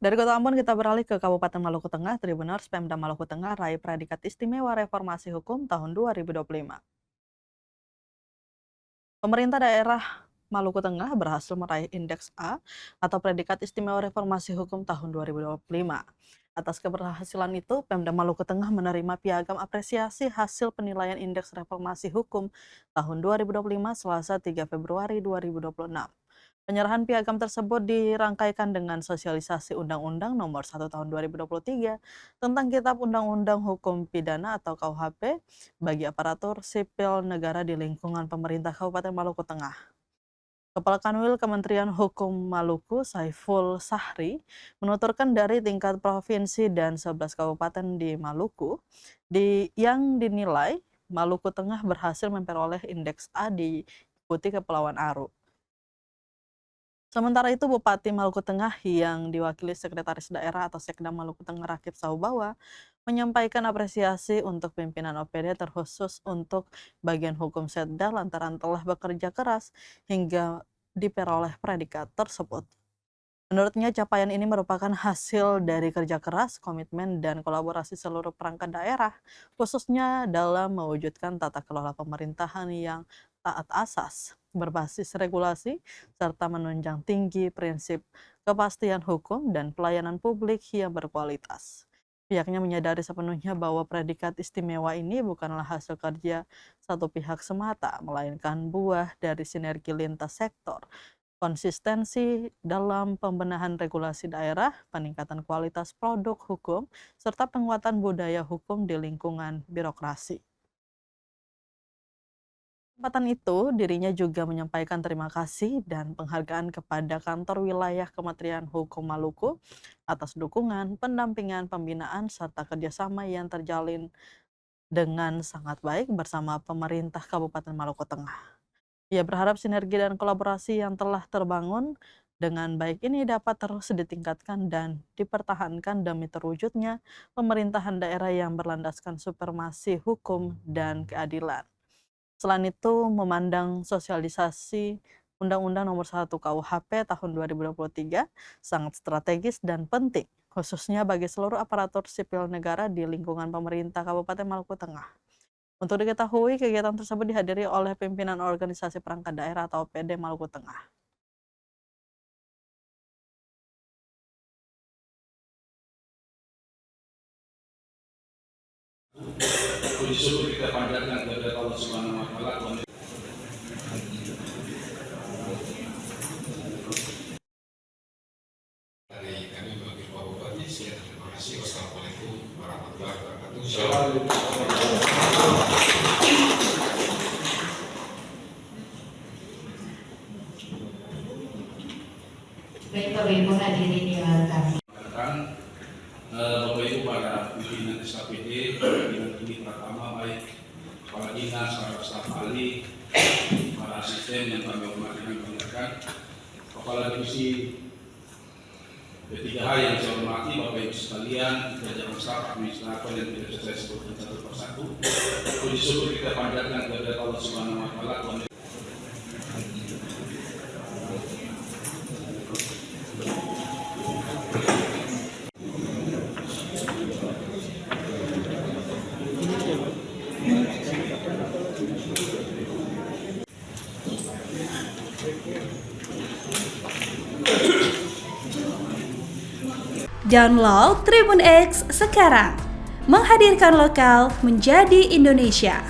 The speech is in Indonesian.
Dari Kota Ambon kita beralih ke Kabupaten Maluku Tengah. Tribuners Pemda Maluku Tengah raih Predikat Istimewa Reformasi Hukum tahun 2025. Pemerintah daerah Maluku Tengah berhasil meraih Indeks A atau Predikat Istimewa Reformasi Hukum tahun 2025. Atas keberhasilan itu, Pemda Maluku Tengah menerima piagam apresiasi hasil penilaian Indeks Reformasi Hukum tahun 2025 Selasa 3 Februari 2026. Penyerahan piagam tersebut dirangkaikan dengan sosialisasi Undang-Undang Nomor 1 Tahun 2023 tentang Kitab Undang-Undang Hukum Pidana atau KUHP bagi aparatur sipil negara di lingkungan pemerintah Kabupaten Maluku Tengah. Kepala Kanwil Kementerian Hukum Maluku, Saiful Sahri, menuturkan dari tingkat provinsi dan 11 kabupaten di Maluku, yang dinilai Maluku Tengah berhasil memperoleh Indeks A diikuti Kepulauan Aru. Sementara itu, Bupati Maluku Tengah yang diwakili Sekretaris Daerah atau Sekda Maluku Tengah Rakib Saubawa menyampaikan apresiasi untuk pimpinan OPD terkhusus untuk bagian hukum Setda lantaran telah bekerja keras hingga diperoleh predikat tersebut. Menurutnya, capaian ini merupakan hasil dari kerja keras, komitmen, dan kolaborasi seluruh perangkat daerah, khususnya dalam mewujudkan tata kelola pemerintahan yang taat asas, berbasis regulasi, serta menunjang tinggi prinsip kepastian hukum dan pelayanan publik yang berkualitas. Pihaknya menyadari sepenuhnya bahwa predikat istimewa ini bukanlah hasil kerja satu pihak semata, melainkan buah dari sinergi lintas sektor, konsistensi dalam pembenahan regulasi daerah, peningkatan kualitas produk hukum, serta penguatan budaya hukum di lingkungan birokrasi. Kesempatan itu, dirinya juga menyampaikan terima kasih dan penghargaan kepada kantor wilayah Kementerian Hukum Maluku atas dukungan, pendampingan, pembinaan, serta kerjasama yang terjalin dengan sangat baik bersama pemerintah Kabupaten Maluku Tengah. Ia berharap sinergi dan kolaborasi yang telah terbangun dengan baik ini dapat terus ditingkatkan dan dipertahankan demi terwujudnya pemerintahan daerah yang berlandaskan supremasi hukum dan keadilan. Selain itu, memandang sosialisasi Undang-Undang Nomor 1 KUHP tahun 2023 sangat strategis dan penting, khususnya bagi seluruh aparatur sipil negara di lingkungan pemerintah Kabupaten Maluku Tengah. Untuk diketahui, kegiatan tersebut dihadiri oleh pimpinan organisasi perangkat daerah atau OPD Maluku Tengah. Puji syukur kita panjatkan kepada Allah Subhanahu wa taala. Dari kami bagi Pak Bupati, saya terima kasih. Wassalamualaikum warahmatullahi wabarakatuh. Baik, Bapak Ibu hadirin yang kami. Bapak Ibu para pimpinan SKPD, pimpinan ini pertama baik kepala dinas, para staf ahli, para asisten yang kami hormati dan banggakan, kepala divisi P3H yang saya hormati, Bapak Ibu sekalian, jajaran staf administrator yang tidak bisa saya sebutkan satu persatu. Puji syukur kita panjatkan kepada Allah Subhanahu wa taala. Download Tribun X sekarang, menghadirkan lokal menjadi Indonesia.